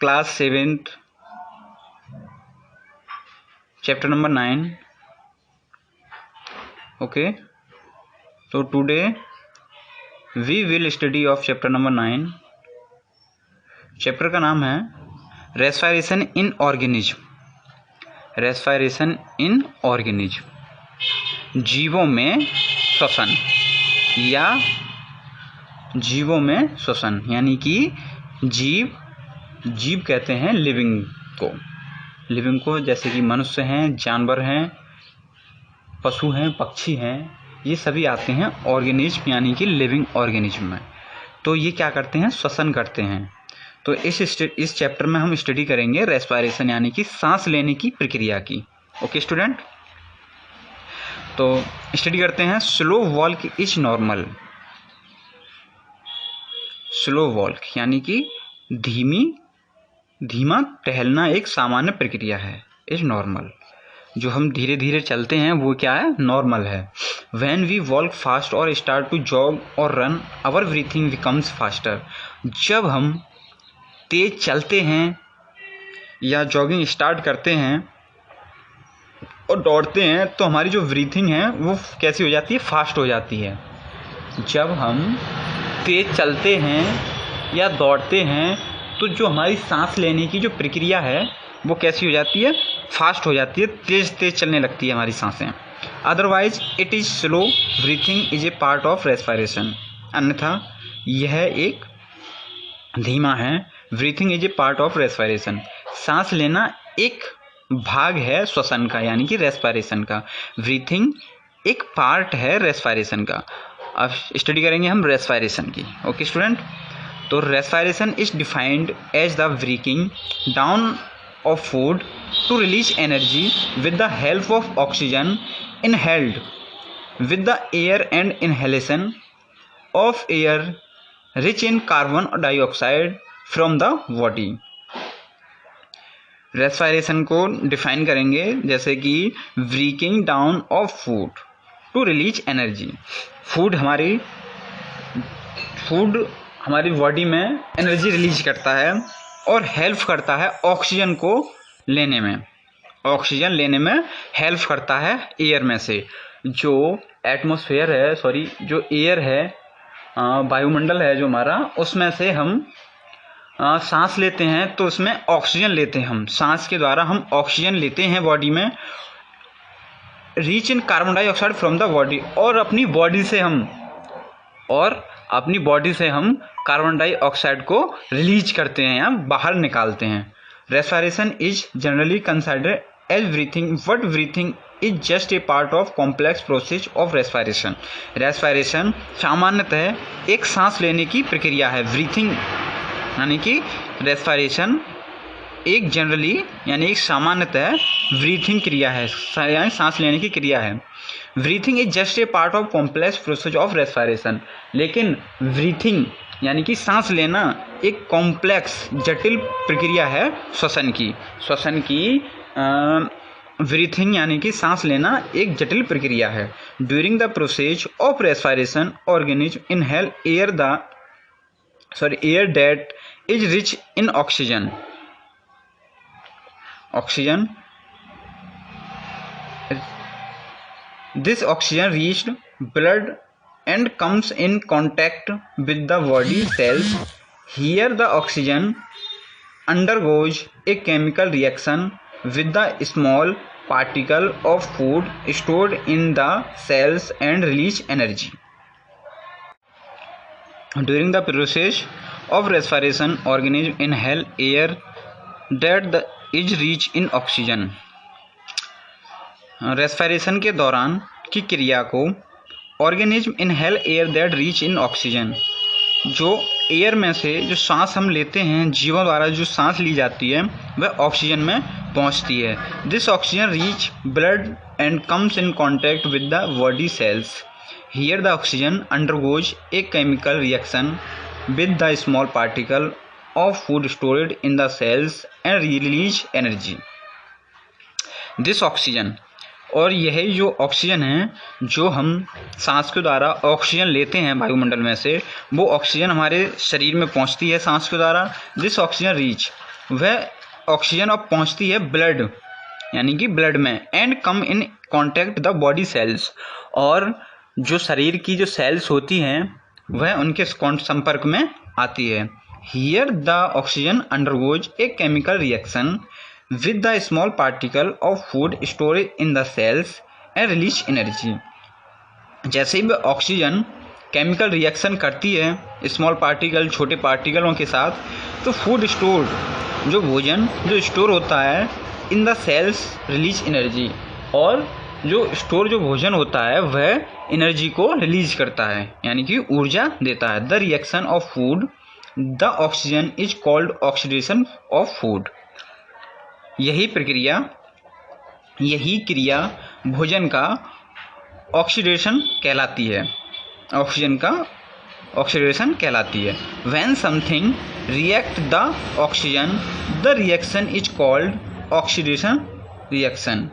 class 7th chapter number 9. Okay, so today we will study of chapter number 9. Chapter का नाम है respiration इन organism. Respiration इन organism, जीवों में श्वसन या जीवों में श्वसन, यानी कि जीव कहते हैं लिविंग को, जैसे कि मनुष्य हैं, जानवर हैं, पशु हैं, पक्षी हैं, ये सभी आते हैं ऑर्गेनिज्म यानी कि लिविंग ऑर्गेनिज्म में. तो ये क्या करते हैं? श्वसन करते हैं. तो इस चैप्टर में हम स्टडी करेंगे रेस्पायरेशन यानी कि सांस लेने की प्रक्रिया की. ओके स्टूडेंट, तो स्टडी करते हैं. Slow walk is normal. Slow walk यानी कि धीमा टहलना एक सामान्य प्रक्रिया है. इज नॉर्मल, जो हम धीरे धीरे चलते हैं वो क्या है? नॉर्मल है. व्हेन वी वॉल्क फास्ट और स्टार्ट टू जॉग और run, our breathing becomes faster. जब हम तेज चलते हैं या जॉगिंग स्टार्ट करते हैं और दौड़ते हैं तो हमारी जो ब्रीथिंग है वो कैसी हो जाती है? फास्ट हो जाती है. जब हम तेज चलते हैं या दौड़ते हैं तो जो हमारी सांस लेने की जो प्रक्रिया है वो कैसी हो जाती है? फास्ट हो जाती है, तेज चलने लगती है हमारी सांसें. Otherwise it is slow. Breathing is a part of respiration. अन्यथा यह एक धीमा है. Breathing is a part of respiration. सांस लेना एक भाग है श्वसन का यानी कि रेस्पायरेशन का. ब्रीथिंग एक पार्ट है रेस्पायरेशन का. अब स्टडी करेंगे हम रेस्पायरेशन की. ओके स्टूडेंट, तो respiration is defined as the breaking down of food to release energy with the help of oxygen inhaled with the air and inhalation of air rich in carbon dioxide from the body. Respiration को define करेंगे जैसे कि breaking down of food to release energy. Food हमारी body में energy release करता है और help करता है ऑक्सीजन को लेने में. ऑक्सीजन लेने में हेल्प करता है एयर में से. जो एटमॉस्फेयर है, जो एयर है, वायुमंडल है जो हमारा, उसमें से हम सांस लेते हैं तो उसमें ऑक्सीजन लेते हैं. हम सांस के द्वारा हम ऑक्सीजन लेते हैं बॉडी में, reach in carbon dioxide from the body, और अपनी बॉडी से हम कार्बन डाइऑक्साइड को रिलीज करते हैं या बाहर निकालते हैं. Respiration is generally considered as breathing, but breathing is just a part of complex process of respiration. Respiration सामान्यतः एक सांस लेने की प्रक्रिया है. ब्रीथिंग यानी कि रेस्पायरेशन एक जनरली यानी एक सामान्यतः ब्रीथिंग क्रिया है, यानी सांस लेने की क्रिया है. Breathing is just a part of complex process of respiration. लेकिन ब्रीथिंग यानी कि सांस लेना एक कॉम्प्लेक्स जटिल प्रक्रिया है श्वसन की. ब्रीथिंग यानी कि सांस लेना एक जटिल प्रक्रिया है. During the process of respiration organism inhale air that is rich in oxygen. This oxygen reached blood and comes in contact with the body cells. Here the oxygen undergoes a chemical reaction with the small particle of food stored in the cells and release energy. During the process of respiration, organism inhale air that is rich in oxygen. Respiration के दौरान की क्रिया को organism inhale air that reach in oxygen. जो air में से जो सांस हम लेते हैं, जीवों द्वारा जो सांस ली जाती है वह ऑक्सीजन में पहुंचती है. This oxygen reach blood and comes in contact with the body cells. Here the oxygen undergoes a chemical reaction with the small particle of food stored in the cells and release energy. This oxygen और यही जो oxygen है जो हम सांस के द्वारा oxygen लेते हैं वायुमंडल में से, वो ऑक्सीजन हमारे शरीर में पहुंचती है सांस के द्वारा। दिस ऑक्सीजन रीच, वह ऑक्सीजन अब पहुंचती है ब्लड यानी कि ब्लड में, and come in contact the body cells, और जो शरीर की जो सेल्स होती हैं वह उनके संपर्क में आती है। Here the oxygen undergoes a chemical reaction with the small particle of food stored in the cells and release energy। जैसे ही ऑक्सीजन केमिकल रिएक्शन करती है स्मॉल पार्टिकल, छोटे पार्टिकलों के साथ, तो फूड स्टोर्ड, जो भोजन जो स्टोर होता है in the cells release energy, और जो स्टोर जो भोजन होता है वह एनर्जी को रिलीज करता है यानी कि ऊर्जा देता है। The reaction of food the oxygen is called oxidation of food. यही क्रिया भोजन का ऑक्सीडेशन कहलाती है, ऑक्सीजन का ऑक्सीडेशन कहलाती है। When something react the oxygen the reaction is called oxidation reaction.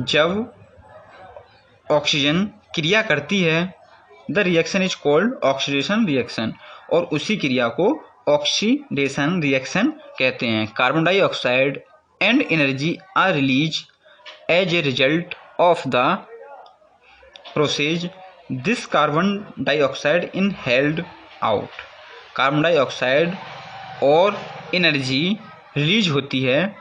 जब ऑक्सीजन क्रिया करती है the reaction is called oxidation reaction, और उसी क्रिया को ऑक्सीडेशन रिएक्शन कहते हैं। Carbon dioxide and energy are released as a result of the process। this carbon dioxide inhaled out। Carbon dioxide और एनर्जी रिलीज होती है,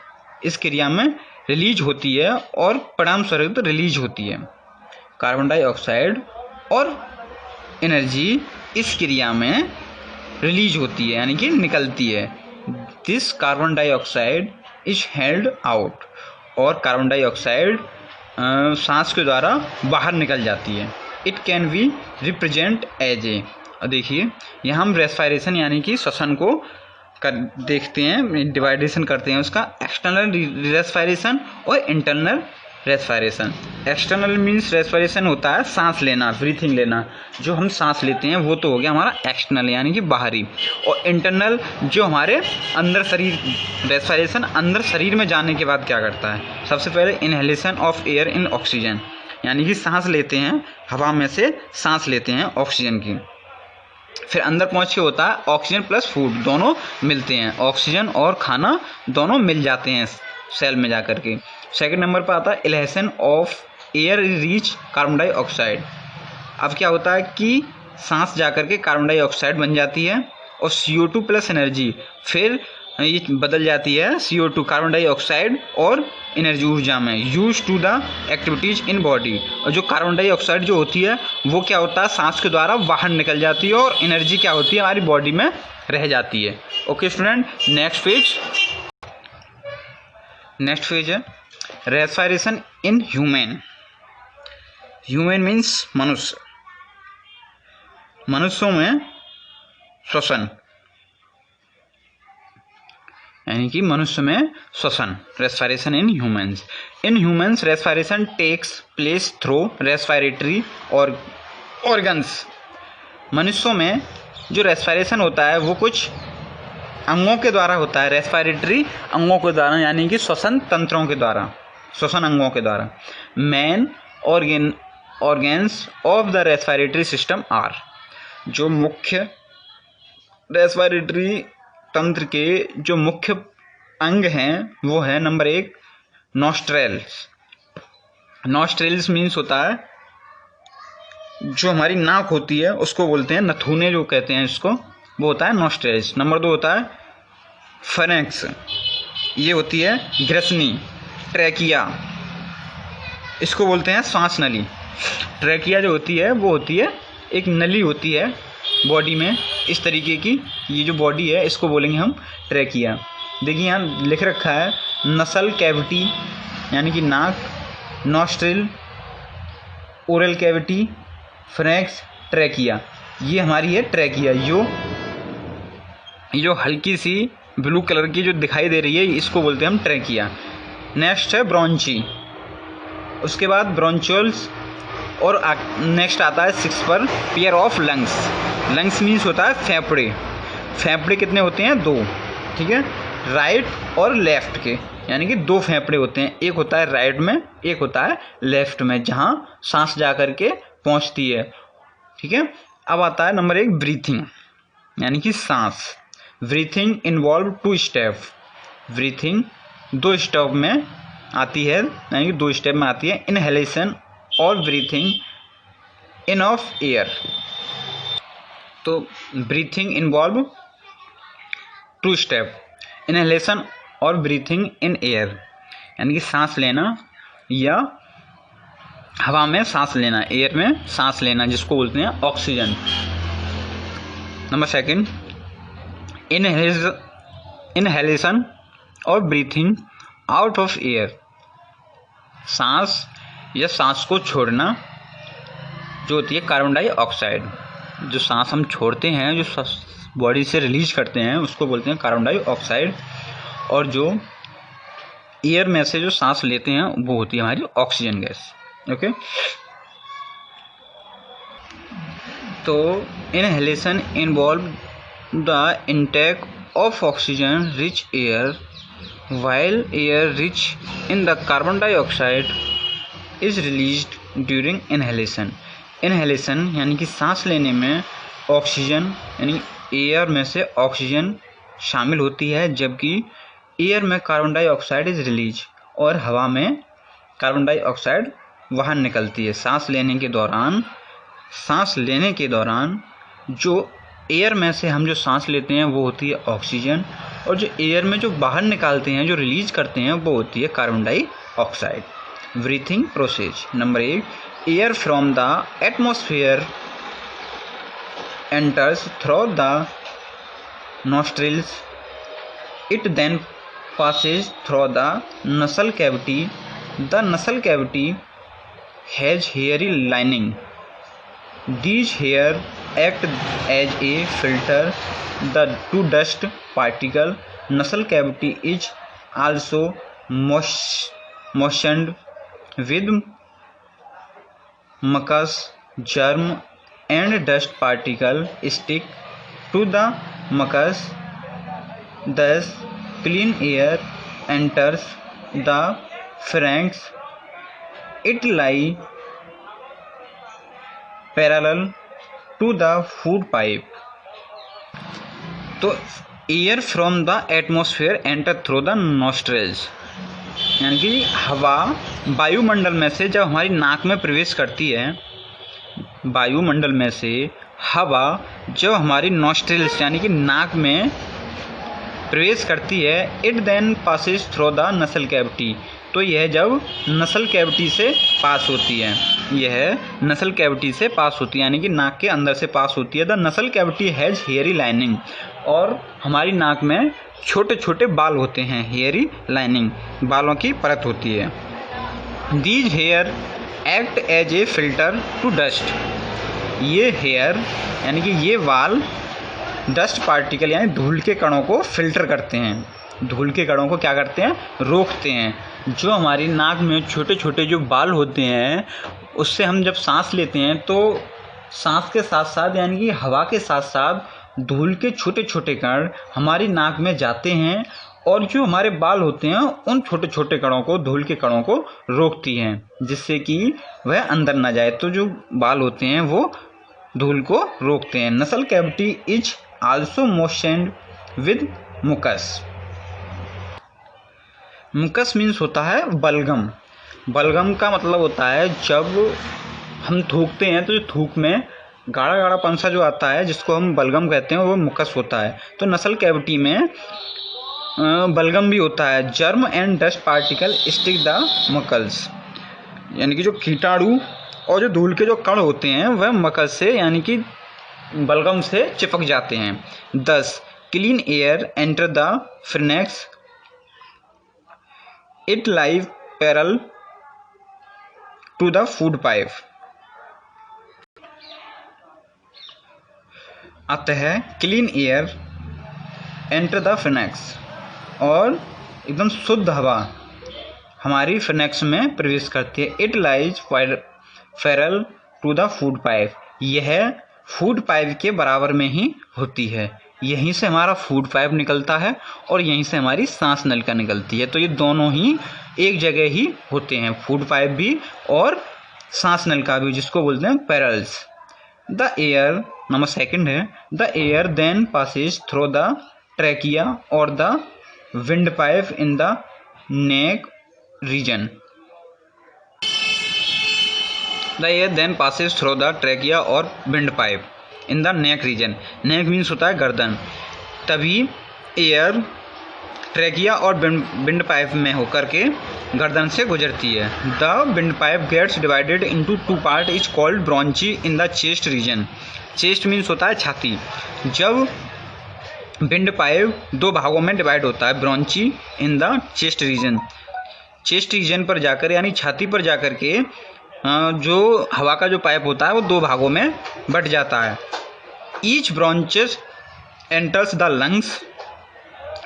इस क्रिया में रिलीज होती है और परिणाम स्वरूप रिलीज होती है। कार्बन डाइऑक्साइड और एनर्जी इस क्रिया में रिलीज होती है यानी कि निकलती है। This carbon dioxide is held out, और कार्बन डाइऑक्साइड सांस के द्वारा बाहर निकल जाती है। It can be represent as a, देखिए यहाँ हम रेस्पायरेशन यानी कि श्वसन को देखते हैं, डिवाइडेशन करते हैं उसका, एक्सटर्नल रेस्पायरेशन और internal respiration. External means respiration होता है सांस लेना, ब्रीथिंग लेना, जो हम सांस लेते हैं वो तो हो गया हमारा एक्सटर्नल यानी कि बाहरी, और इंटरनल जो हमारे अंदर शरीर, रेस्पायरेशन अंदर शरीर में जाने के बाद क्या करता है, सबसे पहले inhalation of air in oxygen, यानी कि सांस लेते हैं, हवा में से सांस लेते हैं ऑक्सीजन की, फिर अंदर पहुँच के होता है ऑक्सीजन प्लस फूड, दोनों मिलते हैं, ऑक्सीजन और खाना दोनों मिल जाते हैं सेल में जा कर के। सेकेंड नंबर पर आता है inhalation of air reach carbon dioxide. अब क्या होता है कि सांस जा कर के कार्बन डाइऑक्साइड बन जाती है और CO2 प्लस एनर्जी, फिर ये बदल जाती है CO2 कार्बन डाइऑक्साइड और एनर्जी ऊर्जा में, use to the activities in body. और जो कार्बन डाइऑक्साइड जो होती है वो क्या होता है सांस के द्वारा बाहर निकल जाती है, और एनर्जी क्या होती है हमारी बॉडी में रह जाती है। ओके स्टूडेंट, नेक्स्ट फेज है respiration in human. Human means मनुष्य, मनुष्यों में श्वसन यानी कि मनुष्य में श्वसन, respiration in humans. In humans respiration takes place through respiratory और ऑर्गन्स। मनुष्यों में जो रेस्पायरेशन होता है वो कुछ अंगों के द्वारा होता है, रेस्पायरेटरी अंगों के द्वारा यानी कि श्वसन तंत्रों के द्वारा, श्वसन अंगों के द्वारा। Main organs of the respiratory system are, जो मुख्य रेस्पायरेटरी तंत्र के जो मुख्य अंग हैं वो है नंबर 1 नॉस्ट्रेल्स। नॉस्ट्रेल्स मीन्स होता है जो हमारी नाक होती है उसको बोलते हैं नथुने, जो कहते हैं इसको, वो होता है नॉस्ट्रेल्स। नंबर 2 होता है फेरेंक्स, ये होती है ग्रसनी। ट्रैकिया, इसको बोलते हैं श्वास नली। ट्रैकिया जो होती है वो होती है एक नली होती है बॉडी में इस तरीके की, ये जो बॉडी है इसको बोलेंगे हम ट्रैकिया। देखिए यहाँ लिख रखा है नसल कैविटी यानी कि नाक, nostril, oral cavity, Franks, trachea, ये हमारी है ट्रैकिया। जो हल्की सी ब्लू कलर की जो दिखाई दे रही है इसको बोलते हैं हम ट्रैकिया। नेक्स्ट है ब्रोंची, उसके बाद ब्रोंचुल्स, और नेक्स्ट आता है 6 पर pair of lungs. Lungs means होता है फेफड़े। फेफड़े कितने होते हैं 2, ठीक है। राइट और लेफ्ट के, यानी कि दो फेफड़े होते हैं, एक होता है राइट में, एक होता है लेफ्ट में, जहाँ सांस जा कर के पहुँचती है। ठीक है, अब आता है नंबर 1 ब्रीथिंग, यानी कि सांस। Breathing involve 2 step. Breathing 2 step में आती है, यानी कि 2 स्टेप में आती है, इनहेलेशन और ब्रीथिंग इन ऑफ एयर। तो ब्रीथिंग इन्वॉल्व 2 स्टेप, इनहेलेशन और ब्रीथिंग इन एयर, यानी कि सांस लेना या हवा में सांस लेना, एयर में सांस लेना, जिसको बोलते हैं ऑक्सीजन। नंबर 2 इनहेलेशन और ब्रीथिंग आउट ऑफ एयर, सांस या सांस को छोड़ना, जो होती है कार्बन डाइऑक्साइड। जो सांस हम छोड़ते हैं, जो बॉडी से रिलीज करते हैं, उसको बोलते हैं कार्बन डाइऑक्साइड, और जो एयर में से जो सांस लेते हैं वो होती है हमारी ऑक्सीजन गैस। ओके, तो inhalation involve the intake of oxygen rich air, while air rich in the carbon dioxide is released during inhalation। Inhalation यानी कि सांस लेने में ऑक्सीजन यानी एयर में से ऑक्सीजन शामिल होती है, जबकि एयर में कार्बन डाइऑक्साइड इज रिलीज, और हवा में कार्बन डाइऑक्साइड बाहर निकलती है। सांस लेने के दौरान जो एयर में से हम जो सांस लेते हैं वो होती है ऑक्सीजन, और जो एयर में जो बाहर निकालते हैं, जो रिलीज करते हैं, वो होती है carbon dioxide. Breathing process. Number 1 air from the atmosphere enters through the nostrils, it then passes through the nasal cavity. The nasal cavity has hairy lining. These hair act as a filter to dust particle. Nasal cavity is also moistened with mucus, germ and dust particle stick to the mucus. Thus clean air enters the pharynx. It lies parallel to the food pipe. तो air from the atmosphere enter through the nostrils, यानी कि हवा वायुमंडल में से जब हमारी नाक में प्रवेश करती है, वायुमंडल में से हवा जब हमारी नॉस्ट्रिल्स यानी कि नाक में प्रवेश करती है, it then passes through the nasal cavity, तो यह जब नसल कैविटी से पास होती है, यह नसल कैविटी से पास होती है, यानी कि नाक के अंदर से पास होती है। The nasal cavity has hairy lining, और हमारी नाक में छोटे छोटे बाल होते हैं, हेयरी लाइनिंग, बालों की परत होती है। These hair act as a filter to dust, ये हेयर यानी कि ये बाल डस्ट पार्टिकल यानी धूल के कणों को फिल्टर करते हैं, धूल के कणों को क्या करते हैं, रोकते हैं। जो हमारी नाक में छोटे छोटे जो बाल होते हैं, उससे हम जब सांस लेते हैं तो सांस के साथ साथ यानी कि हवा के साथ साथ धूल के छोटे छोटे कण हमारी नाक में जाते हैं, और जो हमारे बाल होते हैं उन छोटे छोटे कणों को, धूल के कणों को रोकती हैं, जिससे कि वह अंदर ना जाए। तो जो बाल होते हैं वो धूल को रोकते हैं। Nasal cavity is also moistened with mucus. Mucus means होता है बलगम। बलगम का मतलब होता है जब हम थूकते हैं तो जो थूक में गाढ़ा गाढ़ा पंसा जो आता है, जिसको हम बलगम कहते हैं, वो मुकस होता है। तो नसल कैविटी में बलगम भी होता है। Germ and dust particle stick the mucus, यानी कि जो कीटाणु और जो धूल के जो कण होते हैं वह मकल से यानी कि बलगम से चिपक जाते हैं। 10 clean air enter the pharynx, it lies parallel to the food pipe. आता है clean air enter the pharynx, और एकदम शुद्ध हवा हमारी फ्रिनेक्स में प्रवेश करती है। It lies parallel to the food pipe, यह फूड पाइप के बराबर में ही होती है। यहीं से हमारा फूड पाइप निकलता है और यहीं से हमारी सांस नलिका निकलती है। तो ये दोनों ही एक जगह ही होते हैं, फूड पाइप भी और सांस नलिका भी, जिसको बोलते हैं parallels. The air, number second है, the air then passes through the trachea और the wind pipe in the neck region. The air then passes through the trachea और wind pipe in the neck region. Neck means होता है गर्दन। तभी air trachea और wind pipe में होकर के गर्दन से गुजरती है। The wind pipe gets divided into two part is called bronchi in the chest region. Chest means होता है छाती। जब विंड पाइप दो भागों में डिवाइड होता है, bronchi in the chest region, chest region पर जाकर यानी छाती पर जाकर के जो हवा का जो पाइप होता है वो दो भागों में बट जाता है। Each bronchus enters the lungs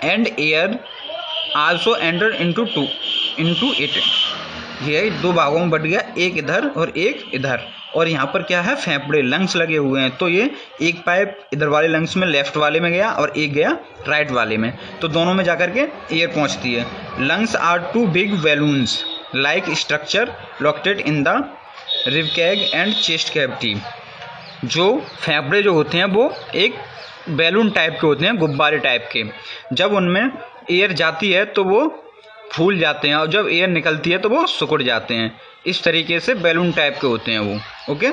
and air also enter into it. ये दो भागों में बट गया, एक इधर और एक इधर। और यहाँ पर क्या है, फेफड़े, लंग्स लगे हुए हैं। तो ये एक पाइप इधर वाले लंग्स में, लेफ्ट वाले में गया और एक गया राइट वाले में, तो दोनों में जाकर के एयर पहुँचती है। Lungs are two big balloons like structure located in the ribcage and chest cavity. जो फेफड़े जो होते हैं वो एक बैलून टाइप के होते हैं, गुब्बारे टाइप के। जब उनमें एयर जाती है तो वो फूल जाते हैं और जब एयर निकलती है तो वो सिकुड़ जाते हैं। इस तरीके से बैलून टाइप के होते हैं वो। Okay.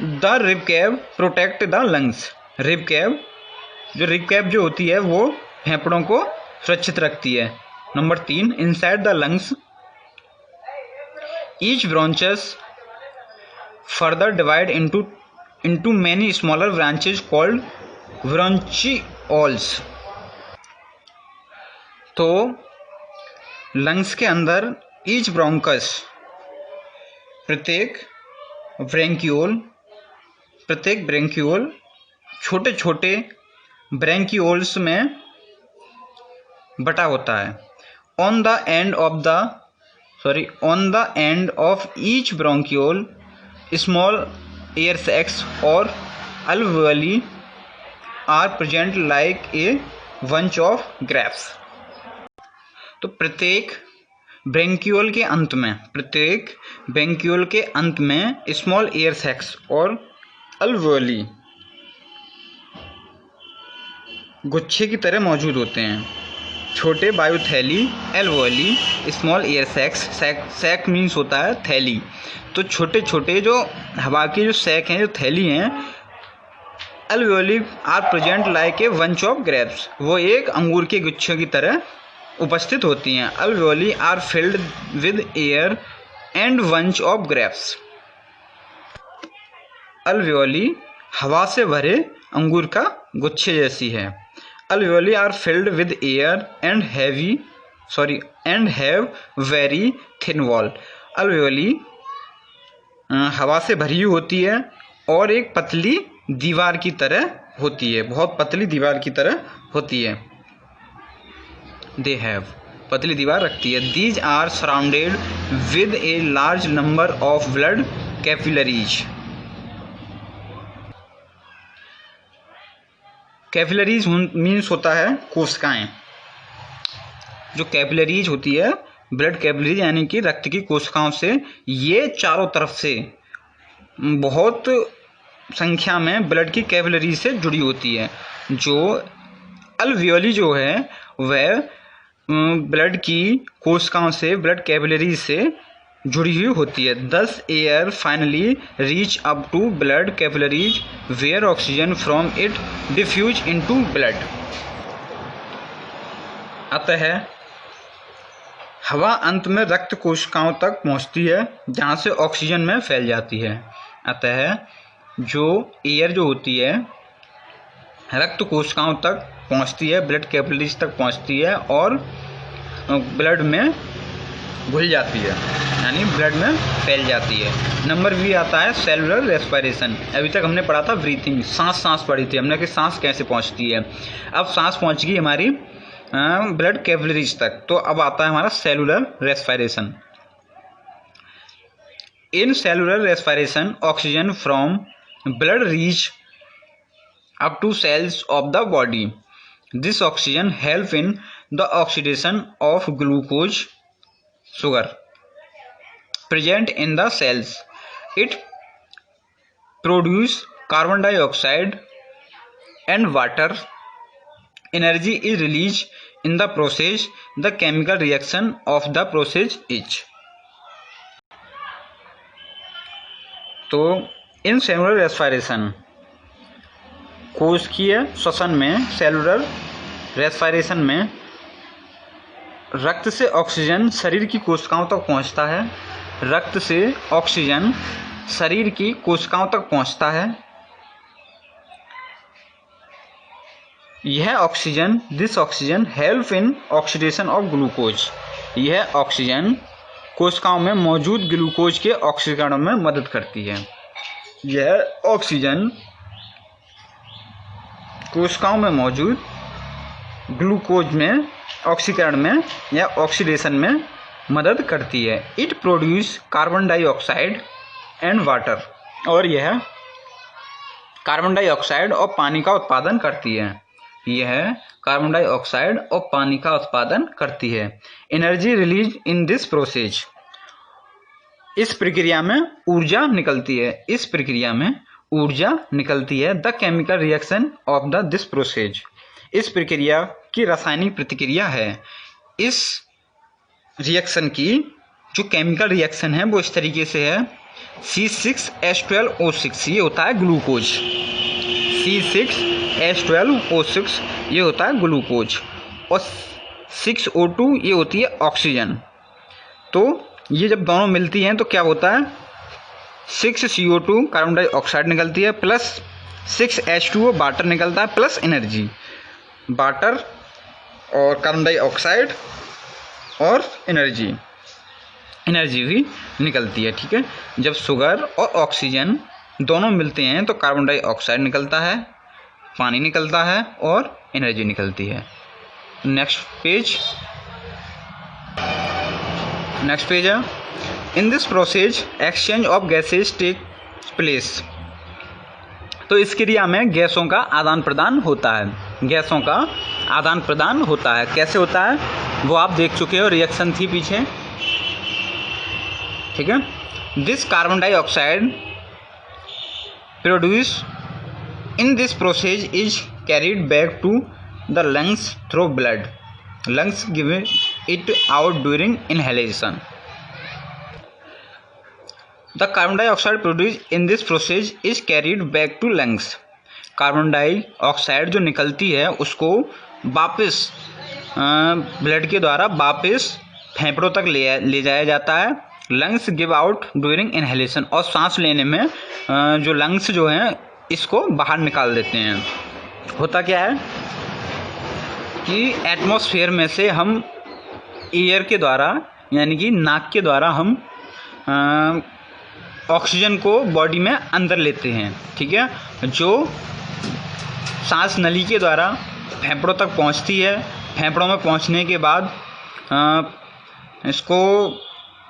The rib cage protect the lungs. Rib cage जो होती है वो फेफड़ों को सुरक्षित रखती है। Number 3, inside the lungs each branches further divide into many smaller branches called bronchioles। तो लंग्स के अंदर ईच ब्रोंकस, प्रत्येक ब्रेंक्यूल छोटे छोटे ब्रेंक्यूल्स में बटा होता है। On the end of each bronchiole small air sacs और alveoli are present like a bunch of grapes। तो प्रत्येक ब्रेंक्यूल के अंत में स्मॉल एयर सैक्स और alveoli गुच्छे की तरह मौजूद होते हैं। छोटे वायु थैली, alveoli, small air sac means होता है थैली। तो छोटे छोटे जो हवा की जो सैक हैं, जो थैली हैं, alveoli are present like a bunch of grapes, वो एक अंगूर के गुच्छों की तरह उपस्थित होती हैं। alveoli are filled with air and bunch of grapes. alveoli हवा से भरे अंगूर का गुच्छे जैसी है। alveoli are filled with air and have very thin wall. alveoli हवा से भरी हुई होती है और एक पतली दीवार की तरह होती है, बहुत पतली दीवार की तरह होती है। दे हैव, पतली दीवार रखती है। These are surrounded with a large number of blood capillaries. Capillaries means होता है कोशिकाएं। जो कैपिलरीज होती है, ब्लड कैपिलरीज यानी कि रक्त की कोशिकाओं से, ये चारों तरफ से बहुत संख्या में ब्लड की कैपिलरीज से जुड़ी होती है। जो alveoli जो है वह ब्लड की कोशिकाओं से, ब्लड कैपिलरीज से जुड़ी हुई होती है। This air finally reach up to blood capillaries where oxygen from it diffuse into blood. अतः हवा अंत में रक्त कोशिकाओं तक पहुंचती है जहां से ऑक्सीजन में फैल जाती है। अतः जो एयर जो होती है रक्त कोशिकाओं तक पहुंचती है, ब्लड कैपिलरीज तक पहुंचती है और ब्लड में घुल जाती है, यानी ब्लड में फैल जाती है। नंबर भी आता है सेलुलर रेस्पिरेशन। अभी तक हमने पढ़ा था ब्रीथिंग, सांस पढ़ी थी हमने कि सांस कैसे पहुंचती है। अब सांस पहुंच गई हमारी ब्लड कैपिलरीज तक, तो अब आता है हमारा cellular respiration. In cellular respiration oxygen from blood reach up to cells of the body. This oxygen help in the oxidation of glucose sugar present in the cells. It produce carbon dioxide and water. Energy is released in the process. The chemical reaction of the process is. तो in cellular respiration, कोशिकीय श्वसन में, cellular respiration में रक्त से oxygen शरीर की कोशिकाओं तक पहुंचता है। रक्त से ऑक्सीजन शरीर की कोशिकाओं तक पहुंचता है। यह oxygen, this oxygen help in oxidation of glucose. यह ऑक्सीजन कोशिकाओं में मौजूद ग्लूकोज के ऑक्सीकरण में मदद करती है। यह ऑक्सीजन कोशिकाओं में मौजूद ग्लूकोज में ऑक्सीकरण में या ऑक्सीडेशन में मदद करती है। It produce carbon dioxide and water, और यह कार्बन डाइऑक्साइड और पानी का उत्पादन करती है। यह कार्बन डाइऑक्साइड और पानी का उत्पादन करती है। Energy release in this process, इस प्रक्रिया में ऊर्जा निकलती है। इस प्रक्रिया में ऊर्जा निकलती है। The chemical reaction of the this process, इस प्रक्रिया की रासायनिक प्रतिक्रिया है। इस रिएक्शन की जो केमिकल रिएक्शन है वो इस तरीके से है। C6H12O6 ये होता है ग्लूकोज। C6H12O6 ये होता है ग्लूकोज, और 6O2 ये होती है ऑक्सीजन। तो ये जब दोनों मिलती हैं तो क्या होता है, 6CO2 कार्बन डाइऑक्साइड निकलती है, प्लस 6H2O वाटर निकलता है, प्लस एनर्जी। वाटर और कार्बन डाइऑक्साइड और एनर्जी भी निकलती है। ठीक है, जब शुगर और ऑक्सीजन दोनों मिलते हैं तो कार्बन डाइऑक्साइड निकलता है, पानी निकलता है और एनर्जी निकलती है। नेक्स्ट पेज है। In this process exchange of gases take place, तो इस क्रिया में गैसों का आदान प्रदान होता है। गैसों का आदान प्रदान होता है। कैसे होता है वो आप देख चुके हो, रिएक्शन थी पीछे। ठीक है, this carbon dioxide produce in this process is carried back to the lungs through blood. Lungs give it out during inhalation. The carbon dioxide produce in this process is carried back to lungs. Carbon dioxide जो निकलती है उसको वापस blood के द्वारा वापस फेफड़ों तक ले जाया जाता है। Lungs give out during inhalation, और सांस लेने में जो लंग्स जो हैं इसको बाहर निकाल देते हैं। होता क्या है कि एटमॉस्फेयर में से हम एयर के द्वारा यानी कि नाक के द्वारा हम ऑक्सीजन को बॉडी में अंदर लेते हैं। ठीक है, जो सांस नली के द्वारा फेफड़ों तक पहुंचती है। फेफड़ों में पहुंचने के बाद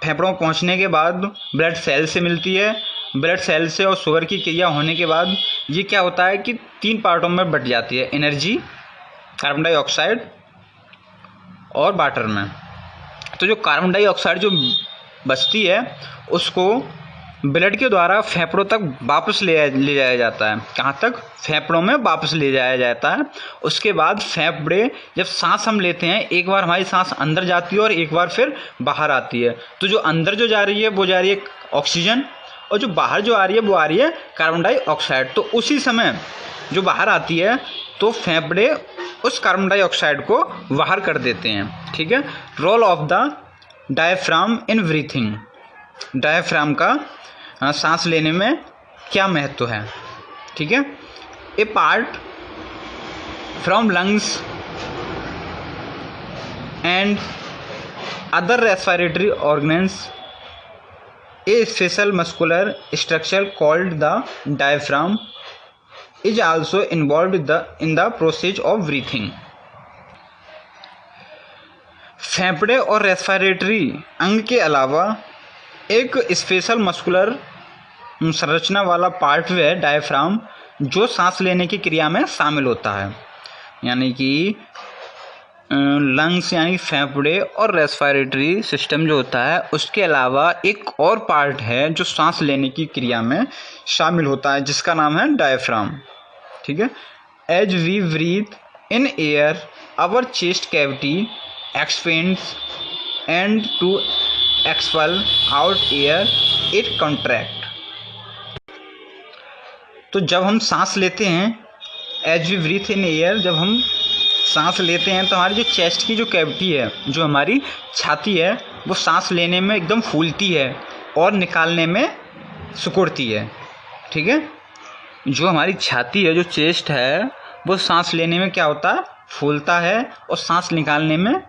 फेफड़ों में पहुंचने के बाद ब्लड सेल से मिलती है। ब्लड सेल से और शुगर की क्रिया होने के बाद ये क्या होता है कि 3 पार्टों में बट जाती है, एनर्जी, कार्बन डाइऑक्साइड और वाटर में। तो जो कार्बन डाइऑक्साइड जो बचती है उसको ब्लड के द्वारा फेफड़ों तक वापस ले जाया जाता है। कहाँ तक? फेफड़ों में वापस ले जाया जाता है। उसके बाद फेफड़े जब सांस हम लेते हैं, एक बार हमारी सांस अंदर जाती है और एक बार फिर बाहर आती है। तो जो अंदर जो जा रही है वो जा रही है ऑक्सीजन, और जो बाहर जो आ रही है वो आ रही है कार्बन डाइऑक्साइड। तो उसी समय जो बाहर आती है तो फेफड़े उस कार्बन डाइऑक्साइड को बाहर कर देते हैं। ठीक है, role of the diaphragm in breathing. Diaphragm का सांस लेने में क्या महत्व है? ठीक है, apart from lungs and other respiratory organs, a special muscular structure called the diaphragm is also involved in the process of breathing. फेफड़े और रेस्पिरेटरी अंग के अलावा एक स्पेशल मस्कुलर संरचना वाला पार्ट है डायफ्राम, जो सांस लेने की क्रिया में शामिल होता है, यानी कि लंग्स यानी फेफड़े और रेस्पिरेटरी सिस्टम जो होता है, उसके अलावा एक और पार्ट है जो सांस लेने की क्रिया में शामिल होता है, जिसका नाम है डायफ्राम। ठीक है। As we breathe in air our chest cavity expands and to expel out air it contract. तो जब हम सांस लेते हैं, as we breathe in air, जब हम सांस लेते हैं तो हमारी जो चेस्ट की जो कैविटी है, जो हमारी छाती है, वो सांस लेने में एकदम फूलती है और निकालने में सिकुड़ती है। ठीक है। जो हमारी छाती है, जो चेस्ट है, वो सांस लेने में क्या होता है, फूलता है, और सांस निकालने में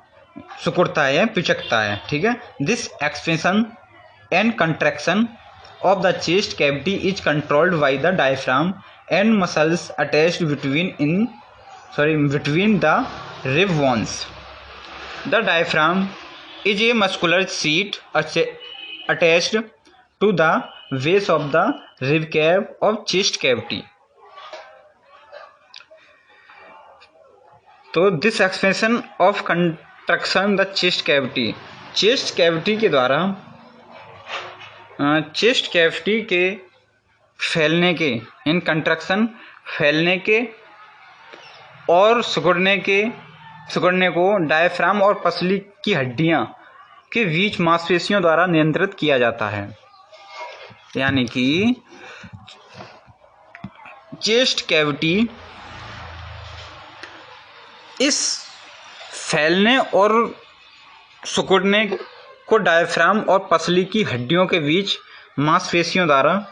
सिकुड़ता है, पिचकता है। ठीक है। This expansion and contraction of the chest cavity is controlled by the diaphragm and muscles attached between the rib bones. The diaphragm is a muscular sheath attached to the base of the rib cave of chest cavity. तो this expansion of contraction the chest cavity के द्वारा chest cavity के फैलने के, इन construction फैलने के और सिकुड़ने को डायफ्राम और पसली की हड्डियां के बीच मांसपेशियों द्वारा नियंत्रित किया जाता है। यानी कि चेस्ट कैविटी इस फैलने और सिकुड़ने को डायफ्राम और पसली की हड्डियों के बीच मांसपेशियों द्वारा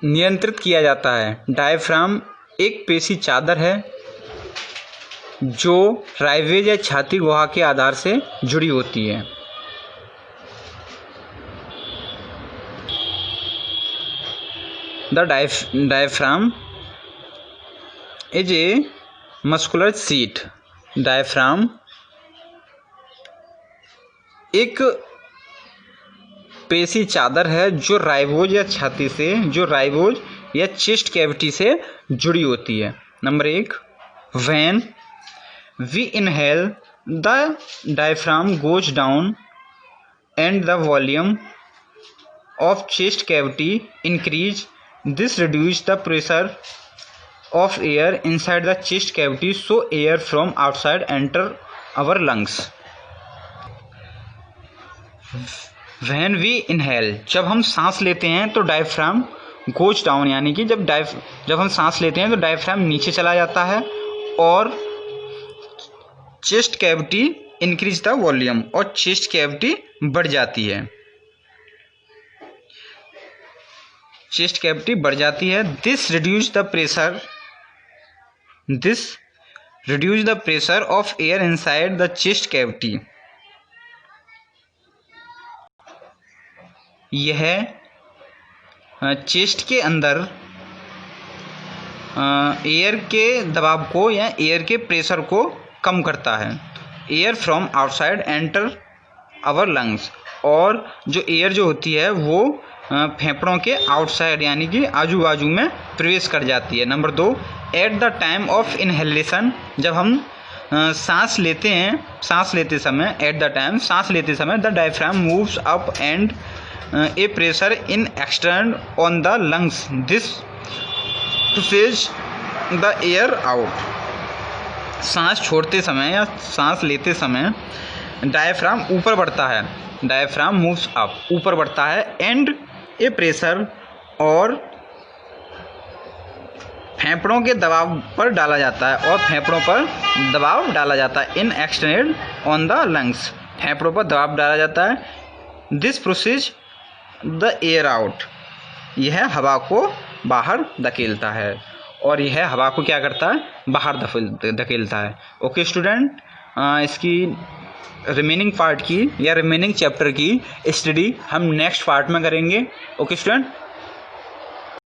नियंत्रित किया जाता है। डायफ्राम एक पेशी चादर है जो राइवेज या छाती गुहा के आधार से जुड़ी होती है। The diaphragm is a muscular seat. Diaphragm एक पेशी चादर है जो राइवोज या चेस्ट कैविटी से जुड़ी होती है। Number 1, when we inhale the diaphragm goes down and the volume of chest cavity increase, this reduce the pressure of air inside the chest cavity, so air from outside enter our lungs. When we inhale, जब हम सांस लेते हैं तो diaphragm goes down, यानी कि जब हम सांस लेते हैं तो डायफ्राम नीचे चला जाता है और chest cavity increase the volume, और चेस्ट कैविटी बढ़ जाती है। चेस्ट कैविटी बढ़ जाती है। This reduce the pressure of air inside the chest cavity. यह चेस्ट के अंदर एयर के दबाव को या एयर के प्रेशर को कम करता है। Air from outside enter our lungs, और जो एयर जो होती है वो फेफड़ों के आउटसाइड यानी कि आजू बाजू में प्रवेश कर जाती है। Number 2, at the time of inhalation, जब हम सांस लेते समय the diaphragm moves up and A pressure in extern on the lungs, this pushes the air out. सांस छोड़ते समय या सांस लेते समय डायफ्राम ऊपर बढ़ता है, डायफ्राम मूव्स अप, ऊपर बढ़ता है, एंड ए प्रेशर, और फेफड़ों के दबाव पर डाला जाता है, इन एक्सटेंड ऑन द लंग्स, फेफड़ों पर दबाव डाला जाता है। This process the air out, यह हवा को बाहर धकेलता है, और यह हवा को क्या करता है, बाहर धकेलता है। ओके स्टूडेंट, इसकी रिमेनिंग पार्ट की या रिमेनिंग चैप्टर की स्टडी हम नेक्स्ट पार्ट में करेंगे। Okay student.